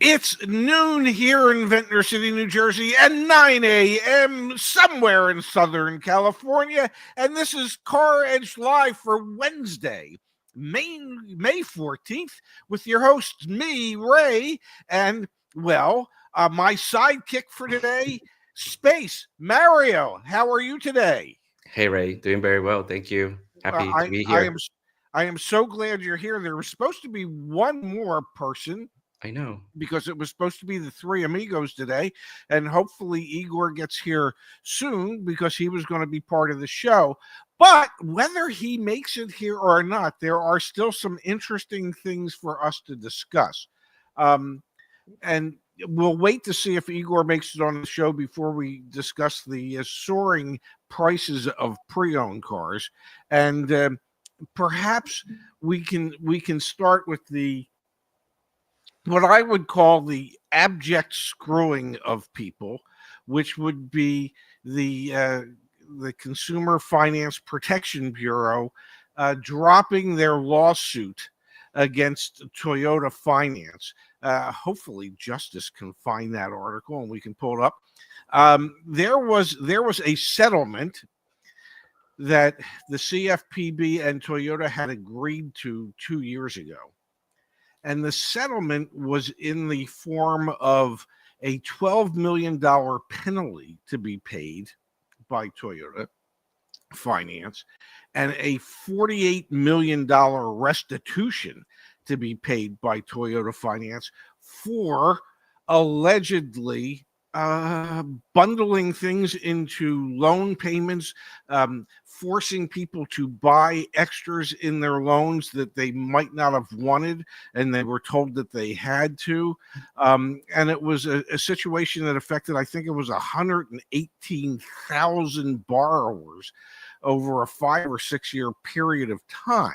It's noon here in Ventnor City, New Jersey, and 9 a.m. somewhere in Southern California. And this is CarEdge Live for Wednesday, May 14th, with your hosts, me, Ray, and, my sidekick for today, Space, Mario. How are you today? Hey Ray, doing very well. Thank you. Uh, Happy to I, be I here. am I am so glad you're here. There was supposed to be one more person I know. because it was supposed to be the three amigos today, and hopefully Igor gets here soon because he was going to be part of the show. But whether he makes it here or not, there are still some interesting things for us to discuss. And we'll wait to see if Igor makes it on the show before we discuss the soaring prices of pre-owned cars. And perhaps we can start with the what I would call the abject screwing of people, which would be the uh, the Consumer Finance Protection Bureau dropping their lawsuit against Toyota Finance. Hopefully, justice can find that article and we can pull it up. There was a settlement that the CFPB and Toyota had agreed to 2 years ago, and the settlement was in the form of a $12 million penalty to be paid by Toyota Finance and a $48 million restitution to be paid by Toyota Finance for allegedly bundling things into loan payments, forcing people to buy extras in their loans that they might not have wanted, and they were told that they had to. And it was a situation that affected, I think it was 118,000 borrowers over a 5 or 6 year period of time.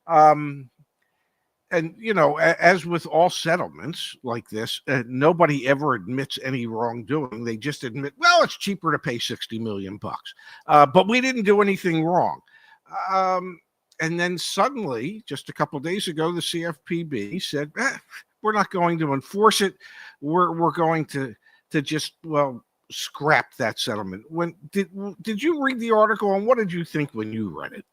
Um, and as with all settlements like this, nobody ever admits any wrongdoing. They just admit, well, it's cheaper to pay 60 million bucks, but we didn't do anything wrong. And then suddenly, just a couple of days ago, the CFPB said, we're not going to enforce it. We're going to just scrap that settlement. When did you read the article, and what did you think when you read it?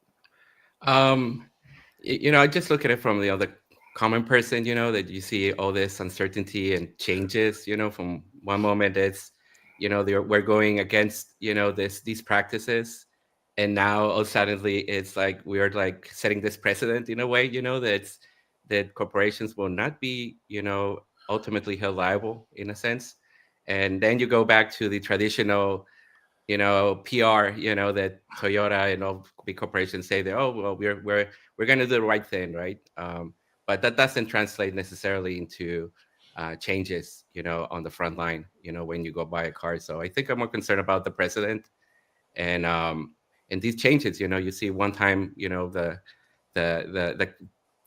I just look at it from the other common person, that you see all this uncertainty and changes, from one moment it's, we're going against, these practices. And now all suddenly it's like, we're like setting this precedent in a way, that corporations will not be, ultimately held liable in a sense. And then you go back to the traditional, PR, that Toyota and all big corporations say that, oh, well, we're going to do the right thing, right? But that doesn't translate necessarily into changes, on the front line, when you go buy a car. So I think I'm more concerned about the precedent and these changes. You see one time, the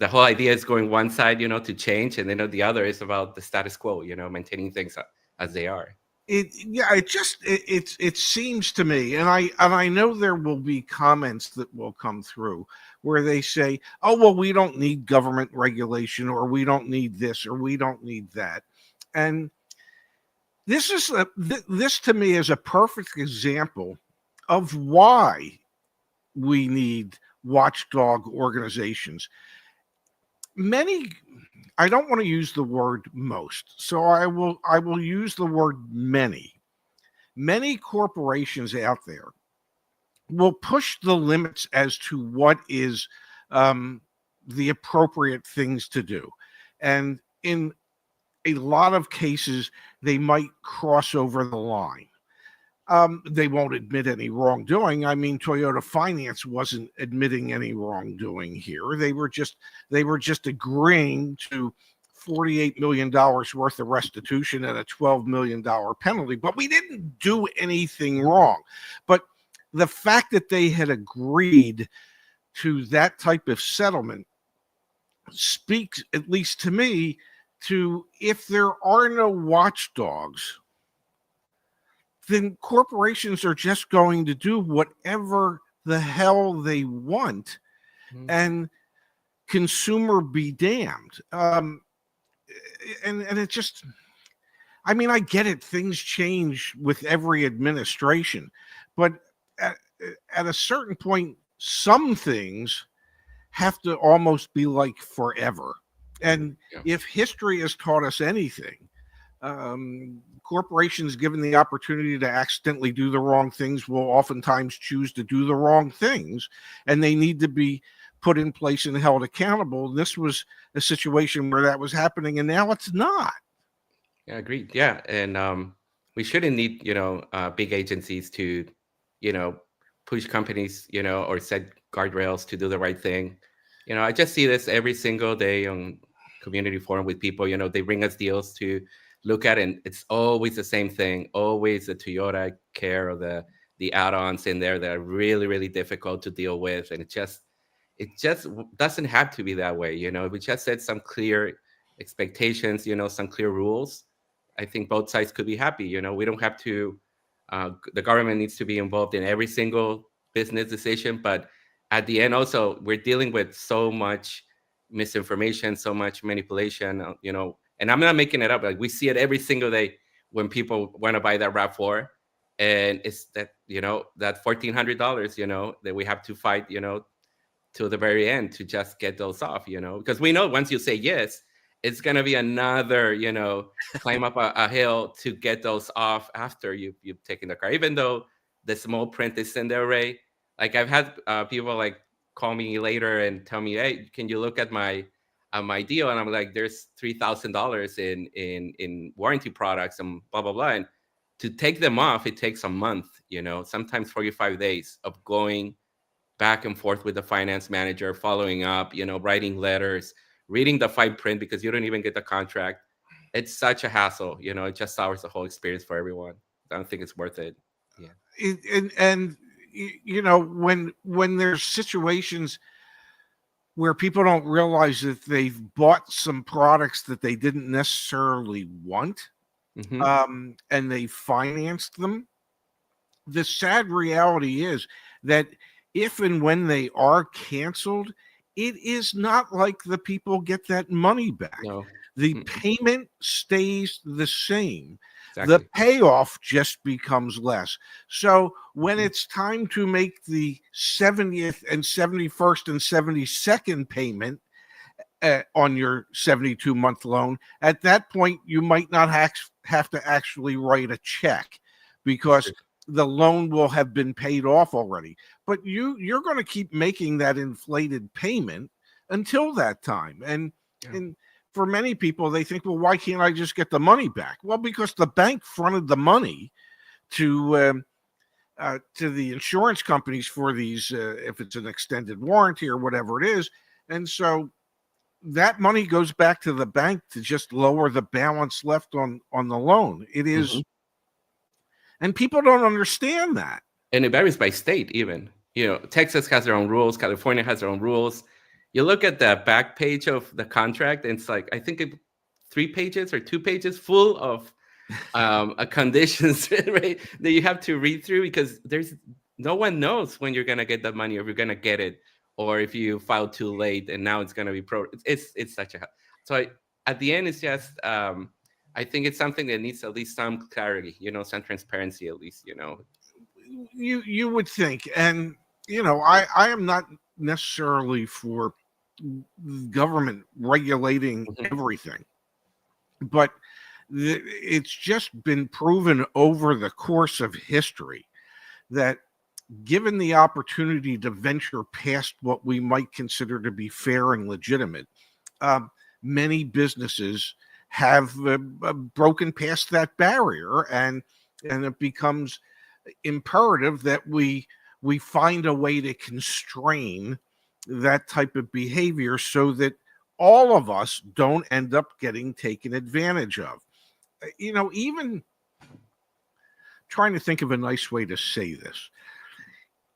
whole idea is going one side, to change, and then the other is about the status quo, maintaining things as they are. It seems to me, and I know there will be comments that will come through where they say, oh, well, we don't need government regulation, or we don't need this, or we don't need that. And this to me is a perfect example of why we need watchdog organizations. I don't want to use the word most, so I will use the word many. Many corporations out there will push the limits as to what is the appropriate things to do. And in a lot of cases, they might cross over the line. They won't admit any wrongdoing. I mean, Toyota Finance wasn't admitting any wrongdoing here. They were just agreeing to $48 million worth of restitution and a $12 million penalty. But we didn't do anything wrong. But the fact that they had agreed to that type of settlement speaks, at least to me, to if there are no watchdogs, then corporations are just going to do whatever the hell they want, and consumer be damned. and it just, I mean, I get it. Things change with every administration, but at, at a certain point, some things have to almost be like forever. And Yeah. if history has taught us anything, corporations given the opportunity to accidentally do the wrong things will oftentimes choose to do the wrong things, and they need to be put in place and held accountable. This was a situation where that was happening, and now it's not. Yeah, agreed. Yeah, and we shouldn't need big agencies to push companies or set guardrails to do the right thing. I just see this every single day on community forum with people. They bring us deals to look at, and it's always the same thing. Always the Toyota Care or the add-ons in there that are really really difficult to deal with, and it just doesn't have to be that way. We just set some clear expectations, some clear rules. I think both sides could be happy. We don't have to. The government needs to be involved in every single business decision, but at the end, also we're dealing with so much misinformation, so much manipulation. And I'm not making it up. Like we see it every single day when people want to buy that Rav4, and it's that $1,400, that we have to fight, till the very end to just get those off, because we know once you say yes, it's going to be another, climb up a hill to get those off after you've taken the car, even though the small print is in there, Ray. Like I've had people like call me later and tell me, hey, can you look at my deal? And I'm like, there's $3,000 in warranty products and blah, blah, blah. And to take them off, it takes a month, sometimes 45 days of going back and forth with the finance manager, following up, writing letters, reading the fine print because you don't even get the contract. It's such a hassle, it just sours the whole experience for everyone. I don't think it's worth it. Yeah. And when there's situations where people don't realize that they've bought some products that they didn't necessarily want, and they financed them, the sad reality is that if and when they are canceled, it is not like the people get that money back. No. The payment stays the same. Exactly. The payoff just becomes less. So when it's time to make the 70th and 71st and 72nd payment on your 72-month loan, at that point, you might not have to actually write a check because the loan will have been paid off already. But you're going to keep making that inflated payment until that time. And for many people, they think, well, why can't I just get the money back? Well, because the bank fronted the money to the insurance companies for these, if it's an extended warranty or whatever it is. And so that money goes back to the bank to just lower the balance left on the loan. It is, and people don't understand that. And it varies by state even. Texas has their own rules. California has their own rules. You look at the back page of the contract, and it's like, I think 3 pages or 2 pages full of conditions, right, that you have to read through because no one knows when you're going to get that money or if you're going to get it, or if you filed too late and now it's going to be it's such a, so at the end, it's just, I think it's something that needs at least some clarity, some transparency, at least, You would think. And, I am not necessarily for government regulating everything, but it's just been proven over the course of history that given the opportunity to venture past what we might consider to be fair and legitimate, many businesses have broken past that barrier, and it becomes imperative that we find a way to constrain that type of behavior so that all of us don't end up getting taken advantage of. Even trying to think of a nice way to say this,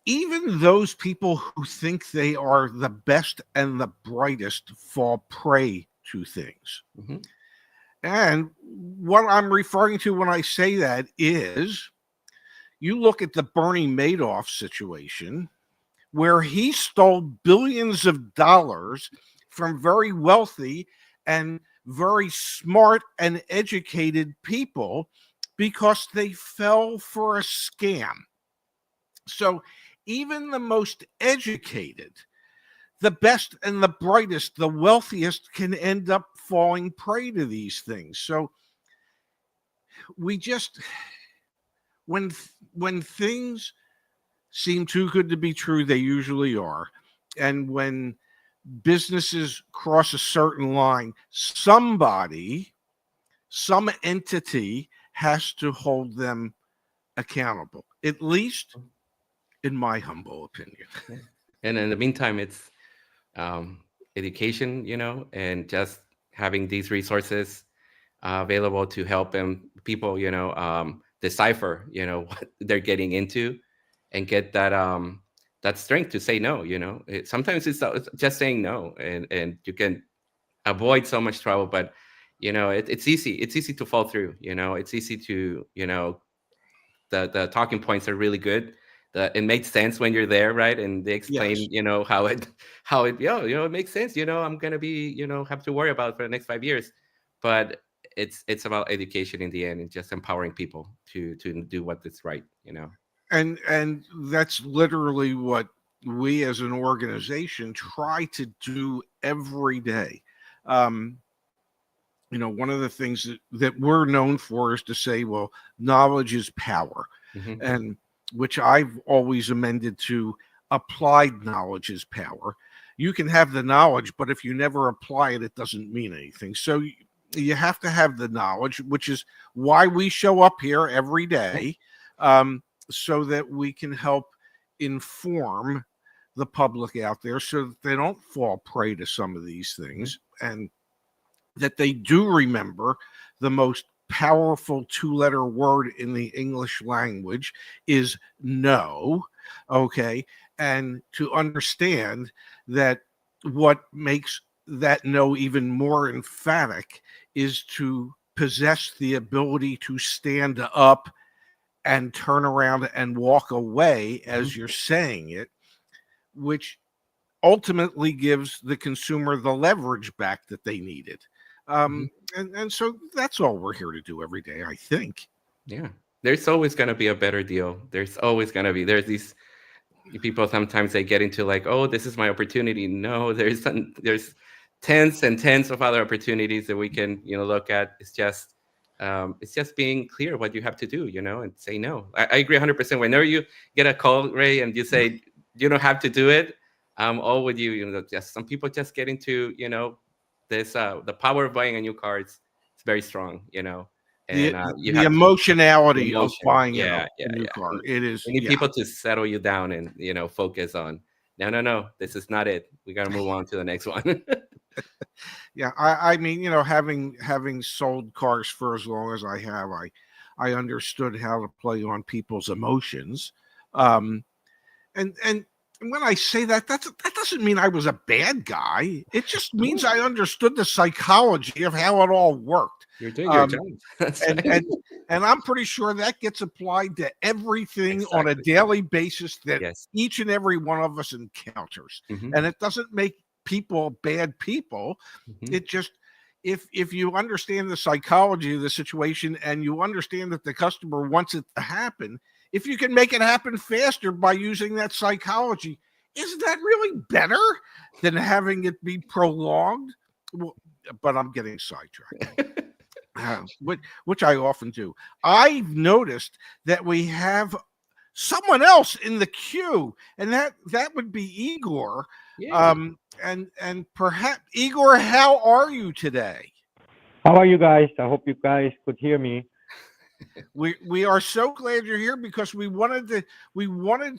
even those people who think they are the best and the brightest fall prey to things. And what I'm referring to when I say that is, you look at the Bernie Madoff situation, where he stole billions of dollars from very wealthy and very smart and educated people because they fell for a scam. So even the most educated, the best and the brightest, the wealthiest can end up falling prey to these things. So we just, when things seem too good to be true, they usually are. And when businesses cross a certain line, somebody, some entity has to hold them accountable, at least in my humble opinion. Yeah. And in the meantime, it's education, and just having these resources available to help people, decipher, what they're getting into, and get that strength to say no. Sometimes it's just saying no, and you can avoid so much trouble. But it's easy to fall through. It's easy to, the talking points are really good. It makes sense when you're there, right? And they explain, Yes. how it it makes sense. I'm gonna be, have to worry about for the next 5 years. But it's about education in the end, and just empowering people to do what is right. And that's literally what we as an organization try to do every day. um One of the things that we're known for is to say, well, knowledge is power. Mm-hmm. And which I've always amended to applied knowledge is power. You can have the knowledge, but if you never apply it, it doesn't mean anything. So you have to have the knowledge, which is why we show up here every day, so that we can help inform the public out there so that they don't fall prey to some of these things, and that they do remember the most powerful two-letter word in the English language is no. Okay. And to understand that what makes that no even more emphatic is to possess the ability to stand up and turn around and walk away as you're saying it, which ultimately gives the consumer the leverage back that they needed. Mm-hmm. And so that's all we're here to do every day, I think. Yeah. There's always going to be a better deal. There's always going to be. There's these people, sometimes they get into like, oh, this is my opportunity. No, there's tens and tens of other opportunities that we can, look at. It's just being clear what you have to do, and say no. I agree 100%. Whenever you get a call, Ray, and you say you don't have to do it, I'm all with you. Just some people just get into, this the power of buying a new car. It's very strong, and you The have to emotionality of emotion. buying Yeah, a yeah, new yeah. car. It is, We need yeah. people to settle you down and, focus on, no, this is not it. We got to move on to the next one. Yeah. I mean, having sold cars for as long as I have, I understood how to play on people's emotions. And when I say that doesn't mean I was a bad guy. It just means I understood the psychology of how it all worked. You're doing your job. That's and, right. and I'm pretty sure that gets applied to everything on a Exactly. daily basis that Yes. each and every one of us encounters. Mm-hmm. And it doesn't make people bad people. Mm-hmm. It just, if you understand the psychology of the situation and you understand that the customer wants it to happen, if you can make it happen faster by using that psychology, isn't that really better than having it be prolonged? Well, but I'm getting sidetracked. Which I often do. I've noticed that we have someone else in the queue, and that would be Igor. Yeah. And perhaps Igor, how are you today? How are you guys? I hope you guys could hear me. We are so glad you're here because we wanted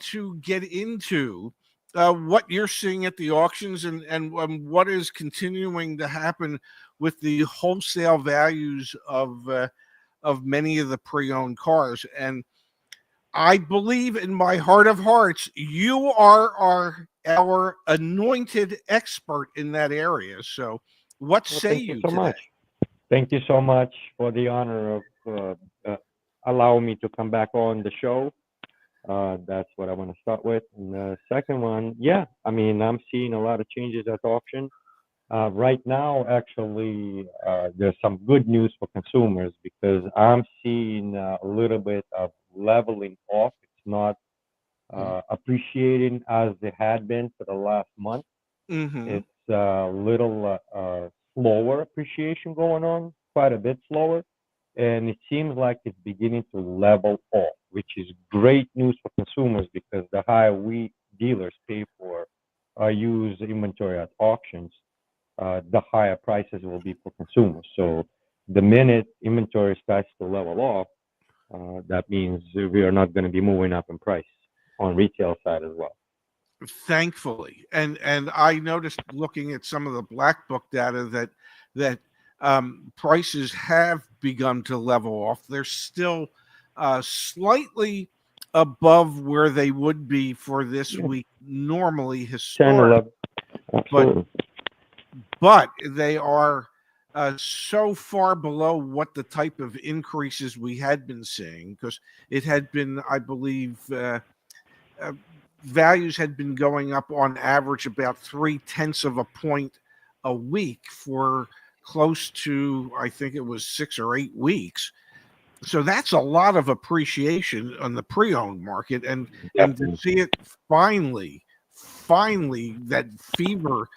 to get into what you're seeing at the auctions and what is continuing to happen with the wholesale values of many of the pre-owned cars. And I believe in my heart of hearts, you are our anointed expert in that area. So, what Well, say thank you you so today? much. Thank you so much for the honor of allowing me to come back on the show. That's what I want to start with. And the second one, yeah, I mean, I'm seeing a lot of changes at auction. Right now, actually, there's some good news for consumers because I'm seeing a little bit of leveling off. It's not appreciating as it had been for the last month. Mm-hmm. It's a little slower appreciation going on, quite a bit slower. And it seems like it's beginning to level off, which is great news for consumers because the higher we dealers pay for our used inventory at auctions, the higher prices will be for consumers. So the minute inventory starts to level off, that means we are not going to be moving up in price on retail side as well. Thankfully, and I noticed looking at some of the Blackbook data that prices have begun to level off. They're still slightly above where they would be for this Yeah. week normally 10, historic, 11, absolutely. but they are so far below what the type of increases we had been seeing, because it had been, I believe, uh, values had been going up on average about 0.3 of a point a week for close to, I think it was 6 or 8 weeks. So that's a lot of appreciation on the pre-owned market, and to Definitely. see it finally that fever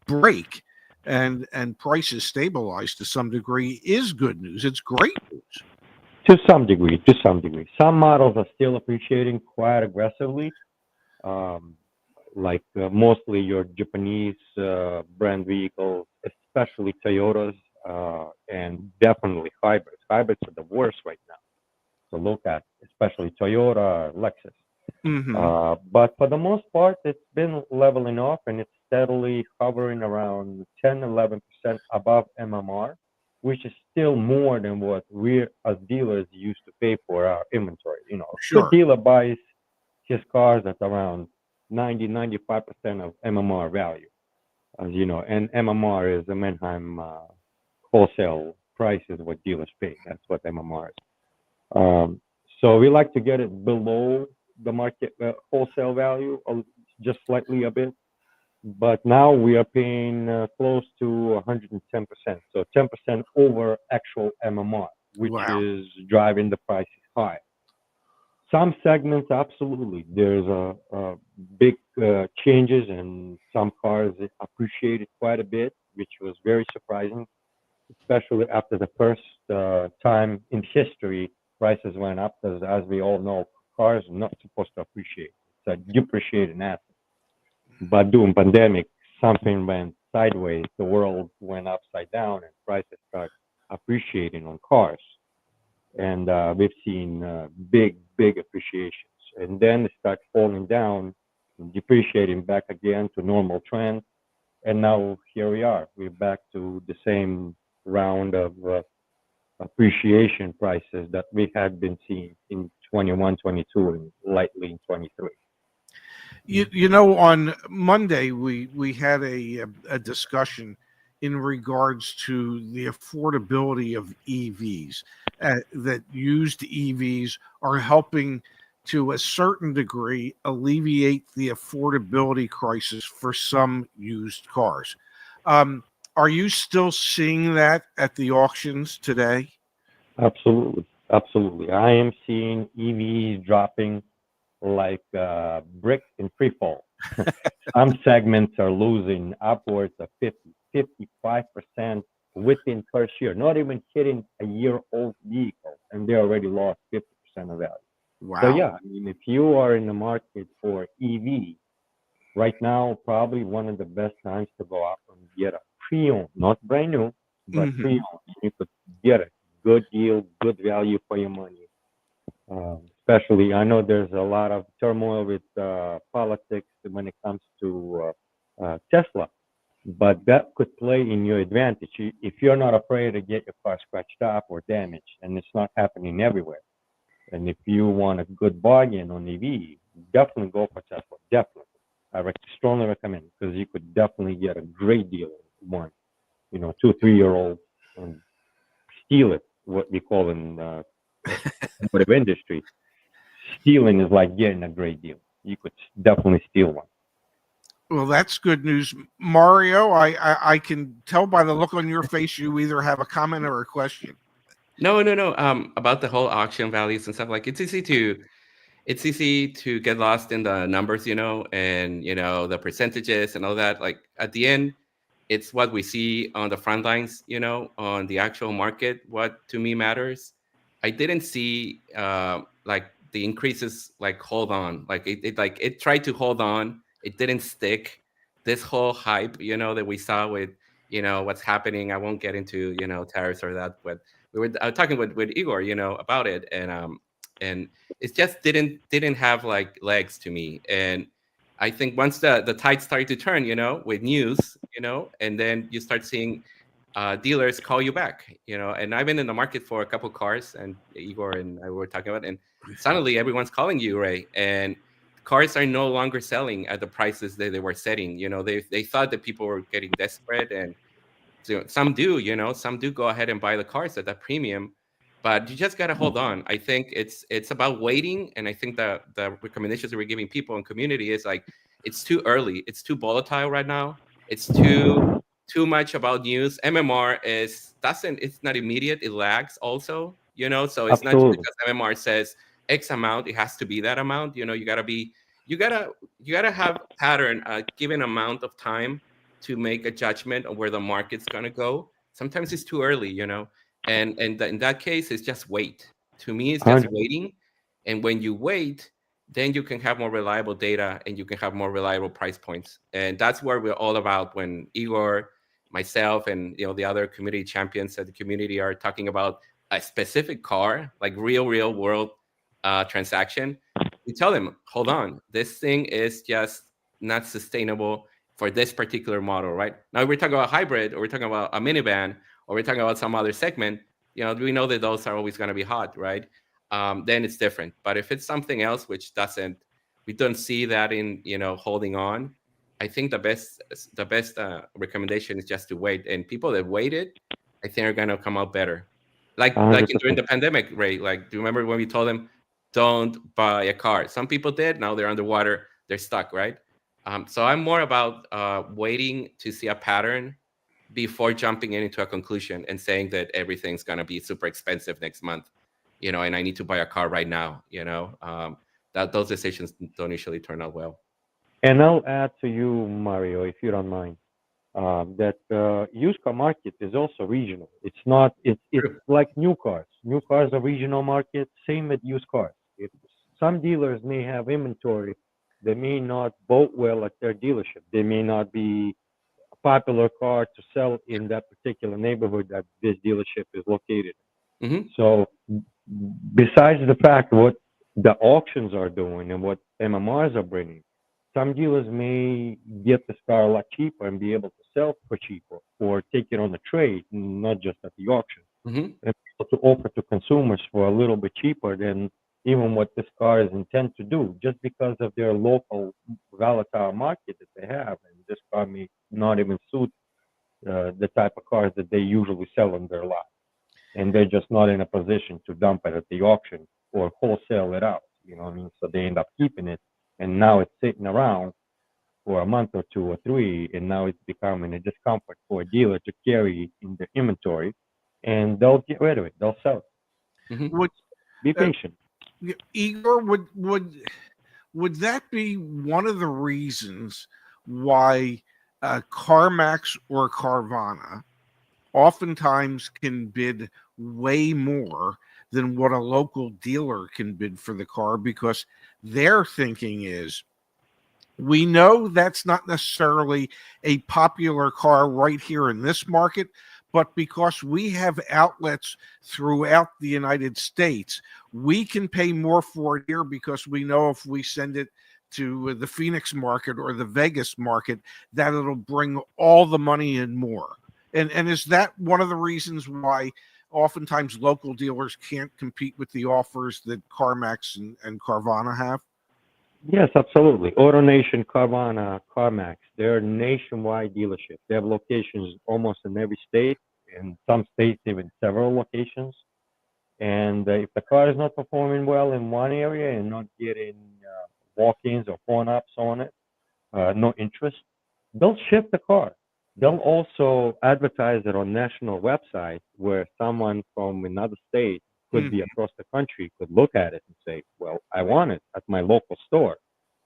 break and prices stabilize to some degree is good news. It's great news. To some degree, to some degree. Some models are still appreciating quite aggressively, um, like mostly your Japanese brand vehicles, especially Toyotas, and definitely hybrids. Hybrids are the worst right now to look at, especially Toyota, Lexus. Mm-hmm. But for the most part, it's been leveling off and it's steadily hovering around 10, 11% above MMR, which is still more than what we as dealers used to pay for our inventory. You know, a good Sure. dealer buys his cars at around 90, 95% of MMR value, as you know, and MMR is the Manheim wholesale price is what dealers pay. That's what MMR is. Um, so we like to get it below the market wholesale value, just slightly a bit. But now we are paying close to 110%. So 10% over actual MMR, which Wow. is driving the prices high. Some segments, absolutely. There's a big changes, and some cars appreciated quite a bit, which was very surprising, especially after the first time in history prices went up. Because as we all know, cars are not supposed to appreciate. It's a depreciating asset. But during pandemic, something went sideways. The world went upside down, and prices start appreciating on cars. And we've seen big appreciations. And then they start falling down, depreciating back again to normal trend. And now here we are. We're back to the same round of appreciation prices that we had been seeing in 21, 22, and lightly in 23. You know, on Monday we had a discussion in regards to the affordability of EVs. That used EVs are helping to a certain degree alleviate the affordability crisis for some used cars. Um, are you still seeing that at the auctions today? Absolutely. Absolutely. I am seeing EVs dropping like brick in free fall. Some segments are losing upwards of 50, 55% within first year, not even hitting a year old vehicle, and they already lost 50% of value. So Wow. yeah, I mean, if you are in the market for EV right now, probably one of the best times to go out and get a pre-owned, not brand new, but Hmm. pre-owned. You could get a good deal, good value for your money. Especially, I know there's a lot of turmoil with politics when it comes to Tesla, but that could play in your advantage if you're not afraid to get your car scratched up or damaged, and it's not happening everywhere. And if you want a good bargain on EV, definitely go for Tesla. Definitely, strongly recommend because you could definitely get a great deal on one, 2, 3 year old, and steal it. What we call in automotive industry, stealing is like getting a great deal. You could definitely steal one. Well, that's good news, Mario. I can tell by the look on your face you either have a comment or a question. No. About the whole auction values and stuff, like it's easy to get lost in the numbers, and the percentages and all that. Like at the end, it's what we see on the front lines, on the actual market. What to me matters. I didn't see like the increases like hold on, like it tried to hold on. It didn't stick. This whole hype, that we saw with what's happening. I won't get into tariffs or that, but I was talking with Igor, about it, and it just didn't have like legs to me. And I think once the tide started to turn, with news, and then you start seeing dealers call you back, and I've been in the market for a couple cars, and Igor and I were talking about, and suddenly everyone's calling you, Ray, and cars are no longer selling at the prices that they were setting. They thought that people were getting desperate, and so some do go ahead and buy the cars at that premium, but you just gotta hold on. I think it's about waiting, and I think the recommendations that we're giving people in community is like it's too early, it's too volatile right now, it's too much about news. MMR it's not immediate, it lags also, so it's not just Absolutely. because MMR says X amount, it has to be that amount. You gotta have pattern a given amount of time to make a judgment on where the market's going to go. Sometimes it's too early, and in that case, it's just wait. To me, it's just 100. waiting. And when you wait, then you can have more reliable data and you can have more reliable price points. And that's where we're all about when Igor, myself, and the other community champions at the community are talking about a specific car, like real world transaction. We tell them, hold on, this thing is just not sustainable for this particular model, right? Now, if we're talking about hybrid, or we're talking about a minivan, or we're talking about some other segment, we know that those are always going to be hot, right? Then it's different. But if it's something else which we don't see that in, holding on, I think the best recommendation is just to wait. And people that waited, I think are going to come out better. Like during 100%. the pandemic, Ray. Like, do you remember when we told them don't buy a car? Some people did. Now they're underwater. They're stuck, right? So I'm more about waiting to see a pattern before jumping into a conclusion and saying that everything's going to be super expensive next month, and I need to buy a car right now, that those decisions don't usually turn out well. And I'll add to you, Mario, if you don't mind, that used car market is also regional. It's not. It's True. like new cars. New cars are regional market. Same with used cars. If some dealers may have inventory, they may not vote well at their dealership. They may not be a popular car to sell in that particular neighborhood that this dealership is located. Mm-hmm. So, besides the fact what the auctions are doing and what MMRs are bringing, some dealers may get this car a lot cheaper and be able to sell for cheaper or take it on a trade, not just at the auction, Mm-hmm. and be able to offer to consumers for a little bit cheaper than even what this car is intended to do, just because of their local volatile market that they have. And this car may not even suit the type of cars that they usually sell on their lot, and they're just not in a position to dump it at the auction or wholesale it out. You know what I mean? So they end up keeping it, and now it's sitting around for a month or two or three, and now it's becoming a discomfort for a dealer to carry in their inventory, and they'll get rid of it. They'll sell it. Mm-hmm. Would Be patient. Igor, would that be one of the reasons why CarMax or Carvana oftentimes can bid way more than what a local dealer can bid for the car, because their thinking is, we know that's not necessarily a popular car right here in this market, but because we have outlets throughout the United States, we can pay more for it here because we know if we send it to the Phoenix market or the Vegas market, that it'll bring all the money in more. And is that one of the reasons why oftentimes local dealers can't compete with the offers that CarMax and Carvana have? Yes, absolutely. AutoNation, Carvana, CarMax, they're nationwide dealerships. They have locations almost in every state, in some states even several locations. And if the car is not performing well in one area and not getting walk-ins or phone ups on it, no interest, they'll ship the car. They'll also advertise it on national websites where someone from another state could be across the country could look at it and say, well, I want it at my local store.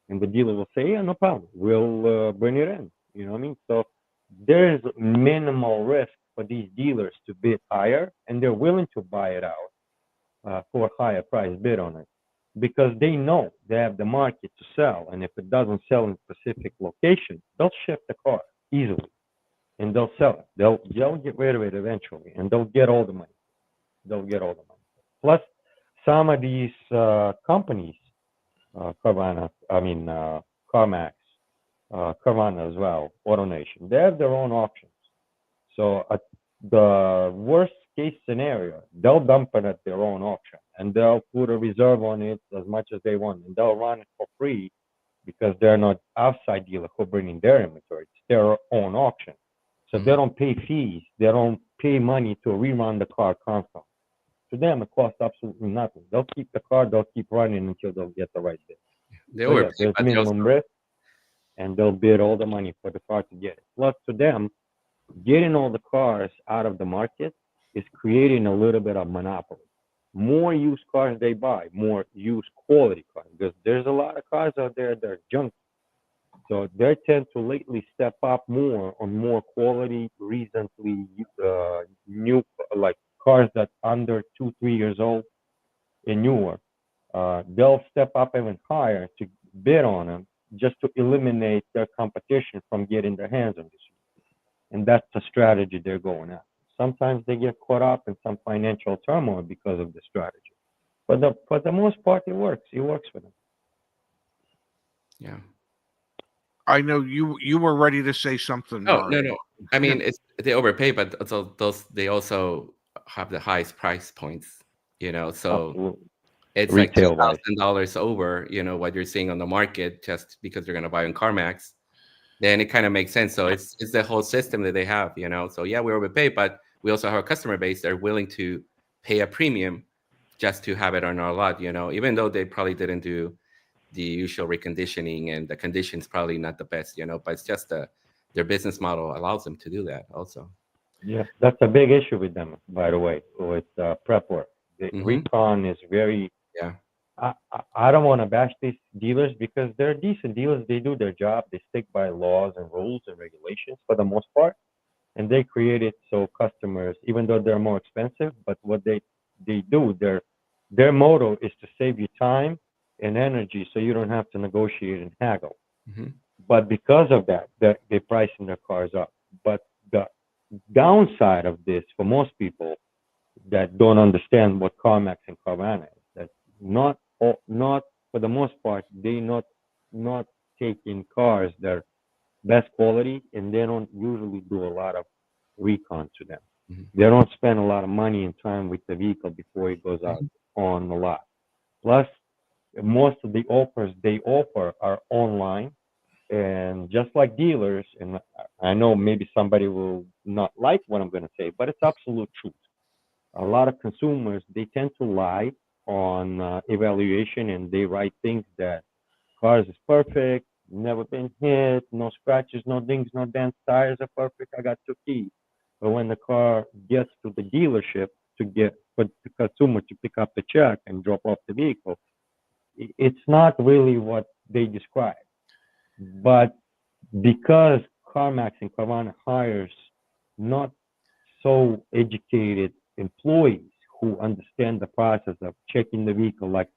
And the dealer will say, yeah, no problem. We'll bring it in. You know what I mean? So there's minimal risk for these dealers to bid higher, and they're willing to buy it out for a higher price bid on it because they know they have the market to sell. And if it doesn't sell in a specific location, they'll ship the car easily and they'll sell it. They'll get rid of it eventually, and they'll get all the money. They'll get all the money. Plus, some of these companies, CarMax, Carvana as well, AutoNation, they have their own auctions. So the worst case scenario, they'll dump it at their own auction, and they'll put a reserve on it as much as they want, and they'll run it for free because they're not outside dealer who bring in their inventory. It's their own auction. So they don't pay fees. They don't pay money to rerun the car constantly. To them, it costs absolutely nothing. They'll keep the car. They'll keep running until they'll get the right bid. They So overpay, there's but they minimum also, risk, and they'll bid all the money for the car to get it. Plus, to them, getting all the cars out of the market is creating a little bit of monopoly. More used cars they buy, more used quality cars, because there's a lot of cars out there that are junk. So they tend to lately step up more on more quality, recently new, like cars that under 2, 3 years old and newer. They'll step up even higher to bid on them just to eliminate their competition from getting their hands on this. And that's the strategy they're going at. Sometimes they get caught up in some financial turmoil because of the strategy. But for the most part, it works. It works for them. yeah. I know you were ready to say something, Oh, Mario. no. I mean, it's they overpay, but also they also have the highest price points, so Absolutely. it's like Retail wise. $2,000 over, what you're seeing on the market just because they're gonna buy on CarMax. Then it kind of makes sense. So it's the whole system that they have, So yeah, we overpay, but we also have a customer base that are willing to pay a premium just to have it on our lot, even though they probably didn't do the usual reconditioning and the conditions probably not the best, but it's just their business model allows them to do that also. Yeah, that's a big issue with them, by the way, with prep work. The recon is very. Yeah. I don't want to bash these dealers because they're decent dealers. They do their job. They stick by laws and rules and regulations for the most part, and they create it so customers, even though they're more expensive, but what they do, their motto is to save you time and energy, so you don't have to negotiate and haggle. But because of that, they're pricing their cars up. But the downside of this for most people that don't understand what CarMax and Carvana is, that not for the most part, they not taking cars that are best quality, and they don't usually do a lot of recon to them. They don't spend a lot of money and time with the vehicle before it goes out on the lot. Plus, most of the offers they offer are online, and just like dealers, and I know maybe somebody will not like what I'm going to say, but it's absolute truth. A lot of consumers, they tend to lie on evaluation, and they write things that cars is perfect, never been hit, no scratches, no dings, no dents, tires are perfect, I got 2 keys. But when the car gets to the dealership for the consumer to pick up the check and drop off the vehicle, it's not really what they describe. But because CarMax and Carvana hires not so educated employees who understand the process of checking the vehicle like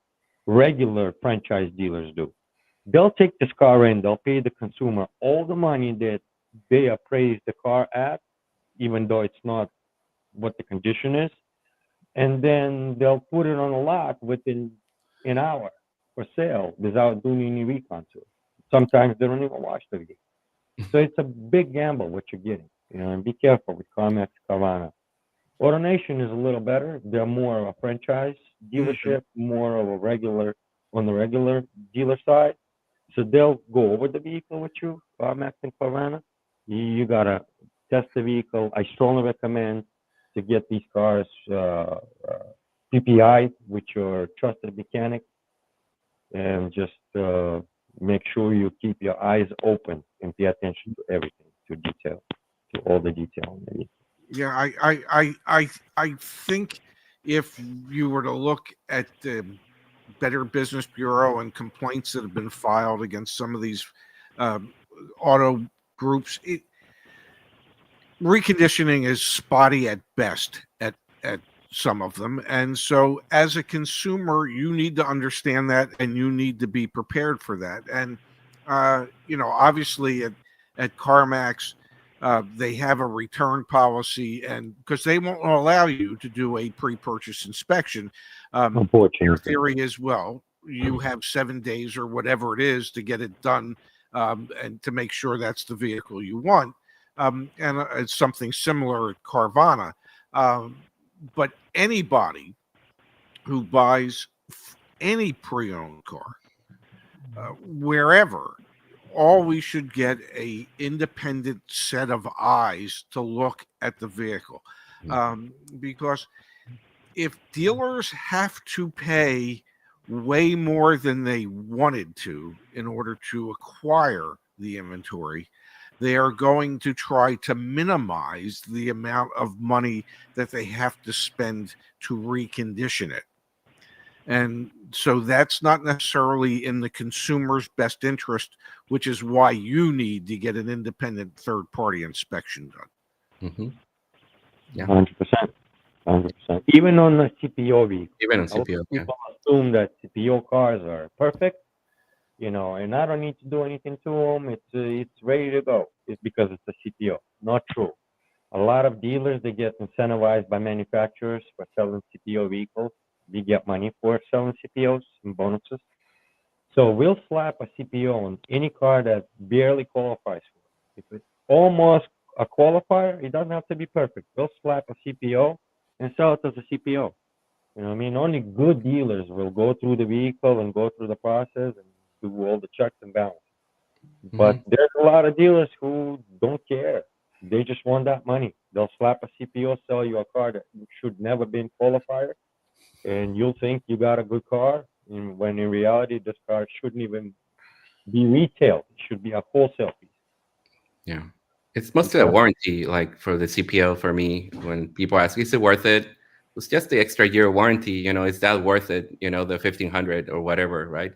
regular franchise dealers do, they'll take this car in, they'll pay the consumer all the money that they appraise the car at, even though it's not what the condition is, and then they'll put it on a lot within an hour for sale without doing any recon to it. Sometimes they don't even wash the vehicle. So it's a big gamble what you're getting, and be careful with CarMax, Carvana. AutoNation is a little better. They're more of a franchise dealership, more of a regular dealer side. So they'll go over the vehicle with you, CarMax and Carvana. You gotta test the vehicle. I strongly recommend to get these cars PPI with your trusted mechanic, and just make sure you keep your eyes open and pay attention to everything, to detail, to all the detail. Maybe. Yeah, I think if you were to look at the Better Business Bureau and complaints that have been filed against some of these auto groups, reconditioning is spotty at best at some of them. And so as a consumer, you need to understand that, and you need to be prepared for that. And obviously at CarMax, they have a return policy, and because they won't allow you to do a pre-purchase inspection. Their Unfortunately. theory is, well, you have 7 days or whatever it is to get it done, and to make sure that's the vehicle you want. And it's something similar at Carvana. But anybody who buys any pre-owned car, wherever, always should get a independent set of eyes to look at the vehicle, because if dealers have to pay way more than they wanted to in order to acquire the inventory, they are going to try to minimize the amount of money that they have to spend to recondition it. And so that's not necessarily in the consumer's best interest, which is why you need to get an independent third-party inspection done. Mm-hmm. Yeah. 100%. 100%. Even on the CPO vehicle. Even on A lot CPO, of yeah. people assume that CPO cars are perfect, and I don't need to do anything to them. It's ready to go. It's because it's a CPO. Not true. A lot of dealers, they get incentivized by manufacturers for selling CPO vehicles. They get money for selling CPOs and bonuses. So we'll slap a CPO on any car that barely qualifies for it. If it's almost a qualifier, it doesn't have to be perfect. We'll slap a CPO and sell it as a CPO. You know what I mean? Only good dealers will go through the vehicle and go through the process and do all the checks and balances. But there's a lot of dealers who don't care. They just want that money. They'll slap a CPO, sell you a car that should never been qualifier, and you'll think you got a good car, when in reality, this car shouldn't even be retail. It should be a wholesale piece. Yeah. It's mostly a warranty, like for the CPO for me. When people ask, is it worth it? It's just the extra year warranty, is that worth it? The 1,500 or whatever, right?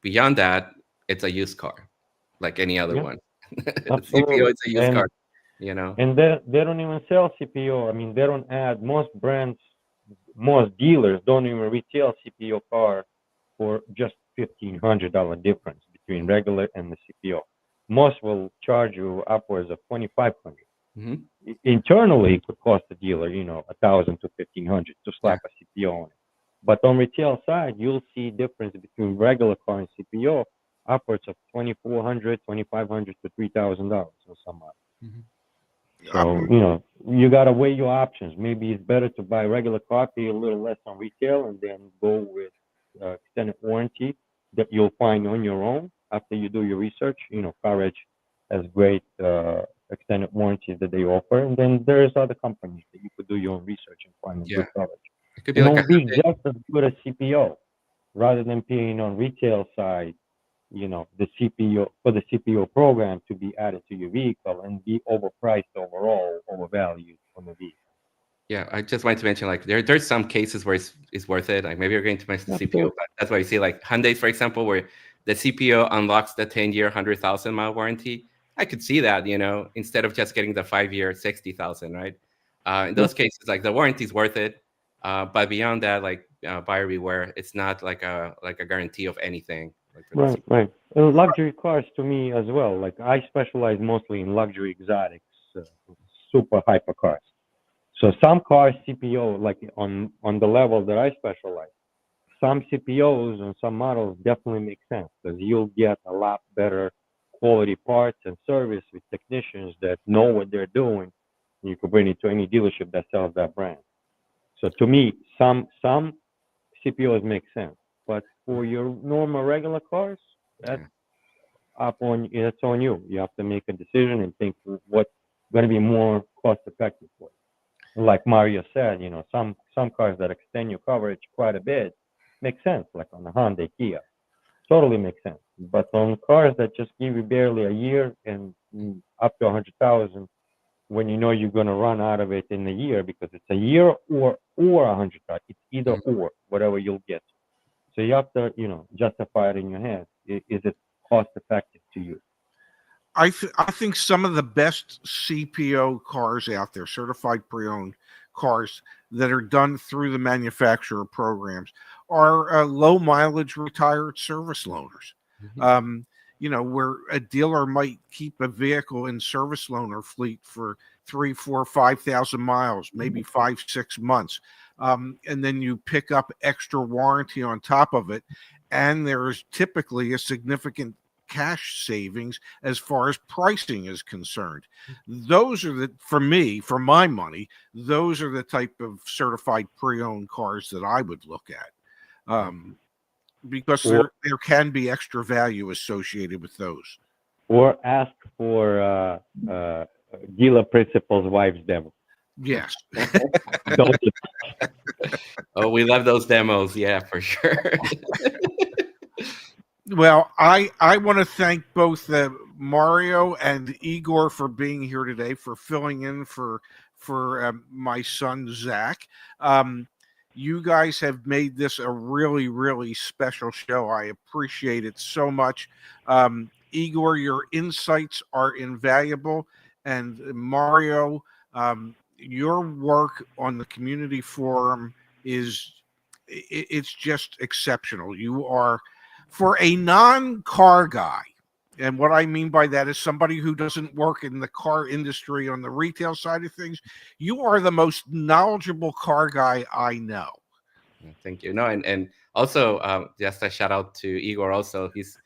Beyond that, it's a used car, like any other one. Absolutely. CPO is a used car, And they don't even sell CPO. I mean, they don't add, most brands, most dealers don't even retail CPO car for just $1,500 difference between regular and the CPO. Most will charge you upwards of $2,500. Internally, it could cost the dealer, $1,000 to $1,500 to slap a CPO on it. But on retail side, you'll see difference between regular car and CPO upwards of $2,400, $2,500 to $3,000 or some odd. So, you got to weigh your options. Maybe it's better to buy regular car, pay a little less on retail, and then go with extended warranty that you'll find on your own after you do your research. CarEdge has great extended warranties that they offer. And then there's other companies that you could do your own research and find a good coverage. It could be like be just as good as CPO rather than paying on retail side, the CPO for the CPO program to be added to your vehicle and be overpriced overall, overvalued on the vehicle. Yeah, I just wanted to mention, like, there's some cases where it's worth it. Like maybe you're going to mention the CPO, but that's why you see like Hyundai, for example, where the CPO unlocks the 10-year, 100,000 mile warranty. I could see that, instead of just getting the 5-year, 60,000, right? In those cases, like the warranty is worth it. But beyond that, like buyer beware, it's not like a guarantee of anything. Right. And luxury cars to me as well. Like I specialize mostly in luxury exotics, super hyper cars. So some cars CPO, like on the level that I specialize, some CPOs and some models definitely make sense because you'll get a lot better quality parts and service with technicians that know what they're doing. You could bring it to any dealership that sells that brand. So to me, some CPOs make sense, but for your normal regular cars, that's on you. You have to make a decision and think what's going to be more cost effective for you. Like Mario said, some cars that extend your coverage quite a bit make sense, like on the Honda, Kia, totally makes sense. But on cars that just give you barely a year and up to 100,000, when you know you're going to run out of it in a year, because it's a year or 100,000, it's either Mhm. or, whatever you'll get. So you have to, justify it in your head. Is it cost effective to you? I think some of the best CPO cars out there, certified pre-owned cars that are done through the manufacturer programs, are low mileage retired service loaners. Mhm. Um, where a dealer might keep a vehicle in service loaner fleet for 3, 4, 5,000 miles, maybe 5, 6 months, and then you pick up extra warranty on top of it, and there's typically a significant cash savings as far as pricing is concerned. Those are for me, for my money, those are the type of certified pre-owned cars that I would look at. Because Or there can be extra value associated with those. or ask for dealer principal's wife's demo. Yes. Don't Oh, we love those demos. Yeah, for sure. Well, I want to thank both Mario and Igor for being here today, for filling in for my son Zach. You guys have made this a really, really special show. I appreciate it so much. Igor, your insights are invaluable, and Mario, your work on the community forum it's just exceptional. You are, for a non-car guy, and what I mean by that is somebody who doesn't work in the car industry on the retail side of things, you are the most knowledgeable car guy I know. Thank you. No, and also just a shout out to Igor. Also, he's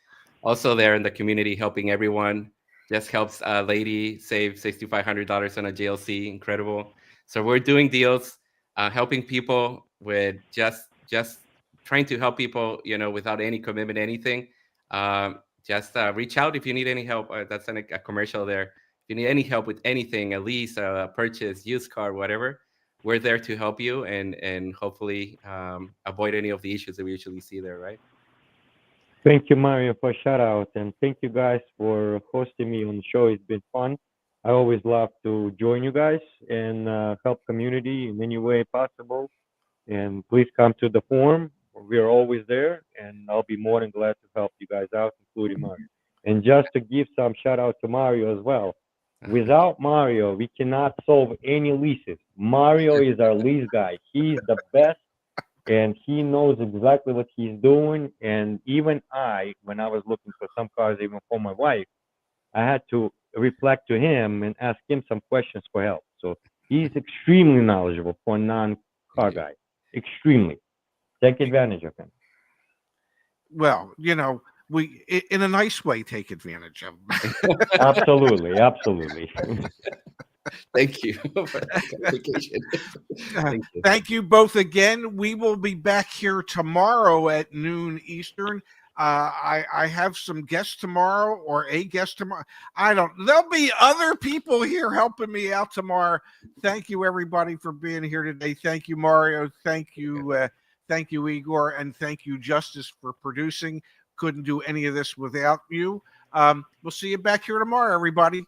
also there in the community helping everyone. Just helps a lady save $6,500 on a GLC. Incredible. So we're doing deals, helping people with just trying to help people, without any commitment, anything. Just reach out if you need any help. That's a commercial there. If you need any help with anything, a lease, a purchase, used car, whatever, we're there to help you and hopefully avoid any of the issues that we usually see there, right? Thank you, Mario, for a shout out, and thank you guys for hosting me on the show. It's been fun. I always love to join you guys and help community in any way possible. And please come to the forum. We are always there, and I'll be more than glad to help you guys out, including Mario. And just to give some shout out to Mario as well. Without Mario, we cannot solve any leases. Mario is our lease guy. He's the best, and he knows exactly what he's doing. And even when I was looking for some cars, even for my wife, I had to reflect to him and ask him some questions for help. So he's extremely knowledgeable for a non-car guy. Extremely. Take advantage of him. Well, we, in a nice way, take advantage of them. Absolutely, absolutely. Thank you for that clarification. Thank you. Thank you both again. We will be back here tomorrow at noon Eastern. I have some guests tomorrow, or a guest tomorrow. There'll be other people here helping me out tomorrow. Thank you, everybody, for being here today. Thank you, Mario. Thank you, Igor, and thank you, Justice, for producing. Couldn't do any of this without you. We'll see you back here tomorrow, everybody.